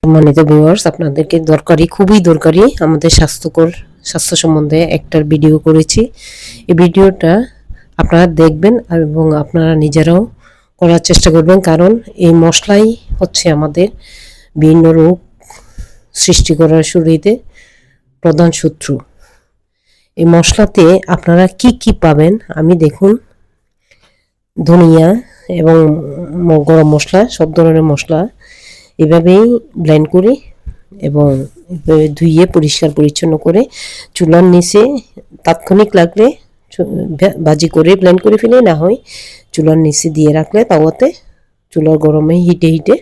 সম্মানিত ভিউয়ার্স, আপনাদেরকে খুবই দরকারি আমাদের স্বাস্থ্য সম্বন্ধে একটা ভিডিও করেছি। এই ভিডিওটা আপনারা দেখবেন এবং আপনারা নিজেরাও করার চেষ্টা করবেন, কারণ এই মশলাই হচ্ছে আমাদের বিভিন্ন রোগ সৃষ্টি করার শরীরে প্রধান শত্রু। এই মশলাতে আপনারা কি কি পাবেন, আমি দেখুন ধনিয়া এবং গরম মশলা, সব ধরনের মশলা এভাবেই ব্লেন্ড করি এবং ধুইয়ে পরিষ্কার পরিচ্ছন্ন করে চুলার নিচে তাৎক্ষণিক লাগলে ভাজি করে ব্লেন্ড করে ফেলে, না হয় চুলার নিচে দিয়ে রাখলে তাওয়াতে চুলার গরমে হিটে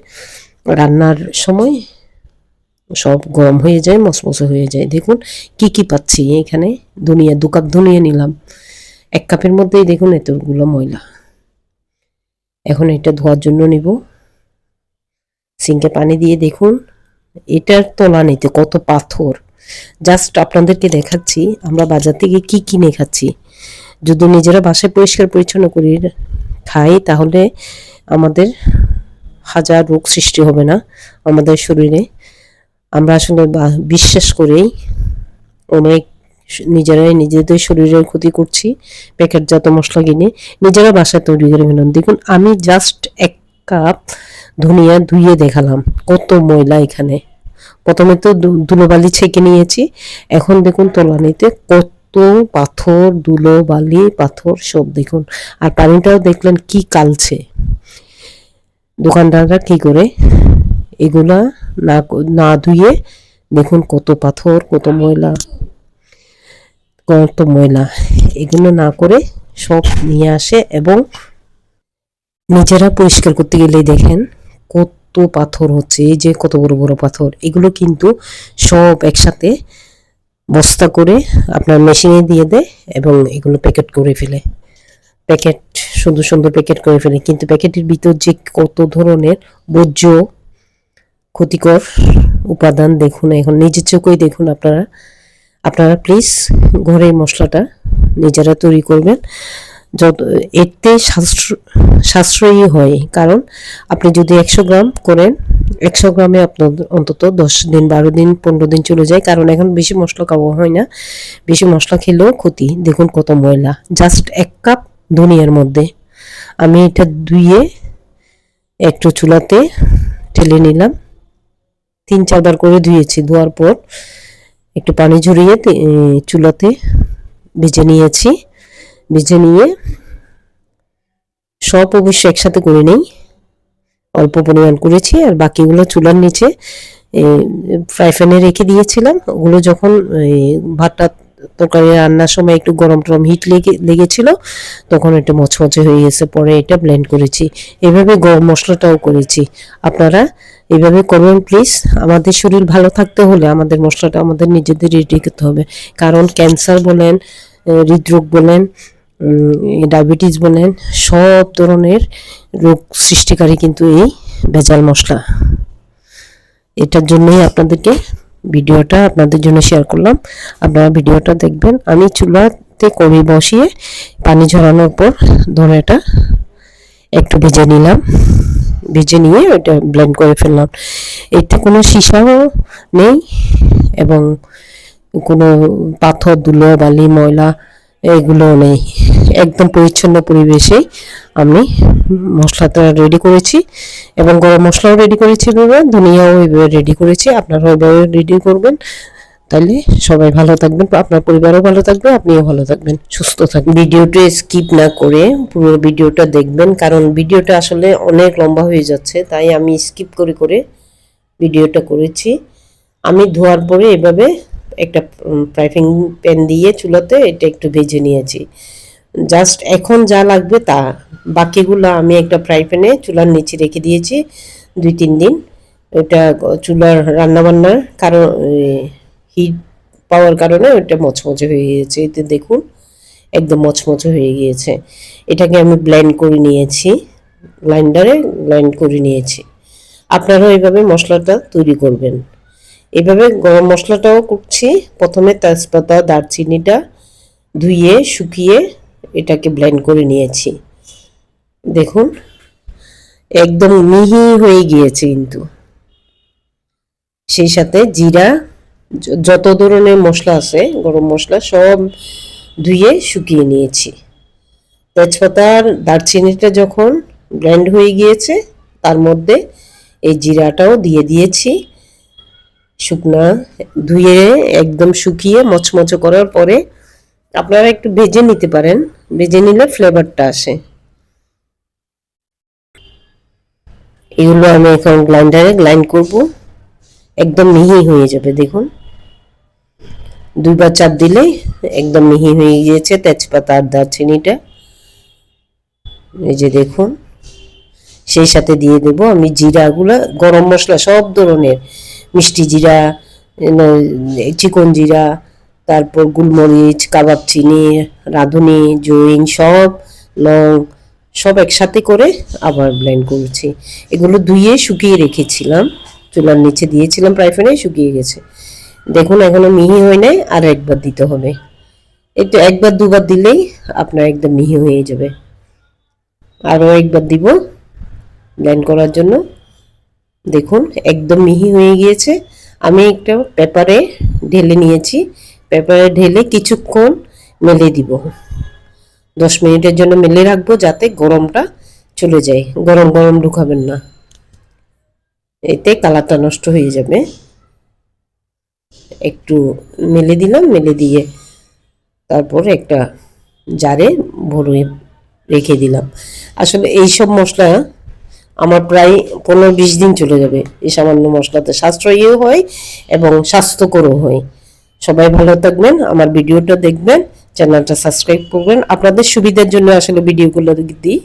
রান্নার সময় সব গরম হয়ে যায়, মচমচে হয়ে যায়। দেখুন কি কি পাচ্ছি এখানে। ধনিয়া 2 কাপ ধনিয়া নিলাম, 1 কাপের মধ্যেই দেখুন এতগুলো ময়লা। এখন এটা ধোয়ার জন্য নিব, সিঙ্কে পানি দিয়ে দেখুন এটার তলানিতে কত পাথর। জাস্ট আপনাদেরকে দেখাচ্ছি আমরা বাজার থেকে কি কিনে খাচ্ছি। যদি নিজেরা বাসায় পরিষ্কার পরিচ্ছন্ন করে খাই তাহলে আমাদের হাজার রোগ সৃষ্টি হবে না আমাদের শরীরে। আমরা আসলে বিশ্বাস করেই অনেক নিজেরাই নিজেদের শরীরের ক্ষতি করছি প্যাকেটজাত মশলা কিনে। নিজেরা বাসায় তৈরি করে ফেলুন। দেখুন আমি জাস্ট 1 কাপ ধনিয়া ধুইয়ে দেখালাম কত ময়লা এখানে। প্রথমে তো ধুলোবালি ছেঁকে নিয়েছি, এখন দেখুন তলানিতে কত পাথর, ধুলোবালি পাথর সব দেখুন। আর পানিটাও দেখলেন কি কালছে। দোকানদাররা কি করে এগুলা না ধুয়ে দেখুন কত পাথর, কত ময়লা এগুলো না করে সব নিয়ে আসে এবং নিজেরা পরিষ্কার করতে গেলেই দেখেন কত পাথর হচ্ছে। এই যে কত বড় বড় পাথর, এগুলো কিন্তু সব একসাথে বস্তা করে আপনার মেশিনে দিয়ে দেয় এবং এগুলো প্যাকেট করে ফেলে। প্যাকেট সুন্দর সুন্দর প্যাকেট করে ফেলে, কিন্তু প্যাকেটের ভিতর যে কত ধরনের বর্জ্য ক্ষতিকর উপাদান দেখুন। এখন নিজের চোখেই দেখুন। আপনারা প্লিজ ঘরে মশলাটা নিজেরা তৈরি করবেন, যত এতে সাশ্রয়ী হয়। কারণ আপনি যদি 100 গ্রাম করেন, 100 গ্রামে আপনার অন্তত 10 দিন, 12 দিন, 15 দিন চলে যায়। কারণ এখন বেশি মশলা খাওয়া হয় না, বেশি মশলা খেলেও ক্ষতি। দেখুন কত ময়লা জাস্ট 1 কাপ ধনিয়ার মধ্যে। আমি এটা ধুয়ে একটু চুলাতে ঢেলে নিলাম, 3-4 বার করে ধুয়েছি। ধোয়ার পর একটু পানি ঝরিয়ে চুলাতে ভেজে নিয়েছি। ভেজে নিয়ে সব অবশ্য একসাথে করে নেই, অল্প পরিমাণ করেছি আর বাকিগুলো চুলার নিচে ফ্রাই প্যানে রেখে দিয়েছিলাম। ওগুলো যখন ভাতটা তরকারি রান্নার সময় একটু গরম হিট লেগেছিল তখন এটা মচমচে হয়ে গেছে। পরে এটা ব্লেন্ড করেছি, এভাবে গরম মশলাটাও করেছি। আপনারা এভাবে করবেন প্লিজ। আমাদের শরীর ভালো থাকতে হলে আমাদের মশলাটা আমাদের নিজেদের রেডি করতে হবে, কারণ ক্যান্সার বলেন, হৃদরোগ বলেন, ডায়াবেটিস বলেন, সব ধরনের রোগ সৃষ্টিকারী কিন্তু এই ভেজাল মশলা। এটার জন্যই ভিডিওটা আপনাদের জন্য শেয়ার করলাম। আপনারা ভিডিওটা দেখবেন। আমি চুলাতে কড়াই বসিয়ে পানি ঝরানোর পর ধনিয়াটা একটু ভেজে নিলাম, ভেজে নিয়ে ওটা ব্লেন্ড করে ফেললাম। এতে কোনো সীসাও নেই এবং কোনো পাথর, ধুলো, বালি, ময়লা এগুলো নেই। একদম পরিচ্ছন্ন পরিবেশেই আমি মশলাটা রেডি করেছি এবং গরম মশলাও রেডি করেছি, ধনিয়াও এভাবে রেডি করেছি। আপনারাও এভাবে রেডি করবেন, তাহলে সবাই ভালো থাকবেন, আপনার পরিবারও ভালো থাকবে, আপনিও ভালো থাকবেন, সুস্থ থাকবেন। ভিডিওটা স্কিপ না করে পুরো ভিডিওটা দেখবেন, কারণ ভিডিওটা আসলে অনেক লম্বা হয়ে যাচ্ছে, তাই আমি স্কিপ করে করে ভিডিওটা করেছি। আমি ধোয়ার পরে এভাবে একটা ফ্রাইং প্যান দিয়ে চুলাতে এটা একটু ভেজে নিয়েছি। জাস্ট এখন যা লাগবে তা, বাকিগুলো আমি একটা ফ্রাই প্যানে চুলার নিচে রেখে দিয়েছি 2-3 দিন। এটা চুলার রান্নাবান্নার কারণ হিট পাওয়ার কারণে ওটা মচমচে হয়ে গিয়েছে। এতে দেখুন একদম মচমচে হয়ে গিয়েছে। এটাকে আমি ব্লেন্ড করে নিয়েছি, ব্লেন্ডারে ব্লেন্ড করে নিয়েছি। আপনারাও এইভাবে মশলাটা তৈরি করবেন। এভাবে গরম মশলাটাও করছি। প্রথমে তেজপাতা, দারচিনিটা ধুয়ে শুকিয়ে এটাকে ব্লেন্ড করে নিয়েছি। দেখুন একদম মিহি হয়ে গিয়েছে কিন্তু। সেই সাথে জিরা, যত ধরনের মশলা আছে গরম মশলা সব ধুয়ে শুকিয়ে নিয়েছি। তেজপাতার দারচিনিটা যখন ব্লেন্ড হয়ে গিয়েছে তার মধ্যে এই জিরাটাও দিয়ে দিয়েছি। শুকনা ধুয়ে একদম শুকিয়ে মচমচে করার পরে আপনারা একটু ভেজে নিতে পারেন, ভেজে নিলে ফ্লেভারটা আসে। এগুলো আমি এখন গ্রাইন্ডারে গ্রাইন্ড করব, একদম মিহি হয়ে যাবে। দেখুন দুইবার চাপ দিলে একদম মিহি হয়ে গিয়েছে তেজপাতা আর দারচিনিটা। এই যে দেখুন, সেই সাথে দিয়ে দেব আমি জিরাগুলো, গরম মশলা সব ধরনের, মিষ্টি জিরা, চিকন জিরা, তারপর গোলমরিচ, কাবাব চিনি, রাঁধুনি, জয়িন, সব লং সব একসাথে করে আবার ব্লেন্ড করেছি। এগুলো ধুয়ে শুকিয়ে রেখেছিলাম, চুলার নিচে দিয়েছিলাম, ফ্রাই প্যানে শুকিয়ে গেছে। দেখুন এখনো মিহি হয় নাই, আর একবার দিতে হবে। একটু একবার দুবার দিলেই আপনার একদম মিহি হয়ে যাবে। আরও একবার দিব ব্লেন্ড করার জন্য। দেখুন একদম মিহি হয়ে গিয়েছে। আমি একটা পেপারে ঢেলে নিয়েছি, পেপারে ঢেলে কিছুক্ষণ মেলে দিব, 10 মিনিটের জন্য মেলে রাখবো যাতে গরমটা চলে যায়। গরম গরম ঢুকাবেন না, এতে কালারটা নষ্ট হয়ে যাবে। একটু মেলে দিলাম, মেলে দিয়ে তারপর একটা জারে ভরে রেখে দিলাম। আসলে এইসব মশলা আমার প্রায় 15-20 দিন চলে যাবে। এই সামান্য মশলাতে সাশ্রয়ীও হয় এবং স্বাস্থ্যকরও হয়। সবাই ভালো থাকবেন, আমার ভিডিওটা দেখবেন, চ্যানেলটা সাবস্ক্রাইব করবেন। আপনাদের সুবিধার জন্য আসলে ভিডিওগুলো দিই।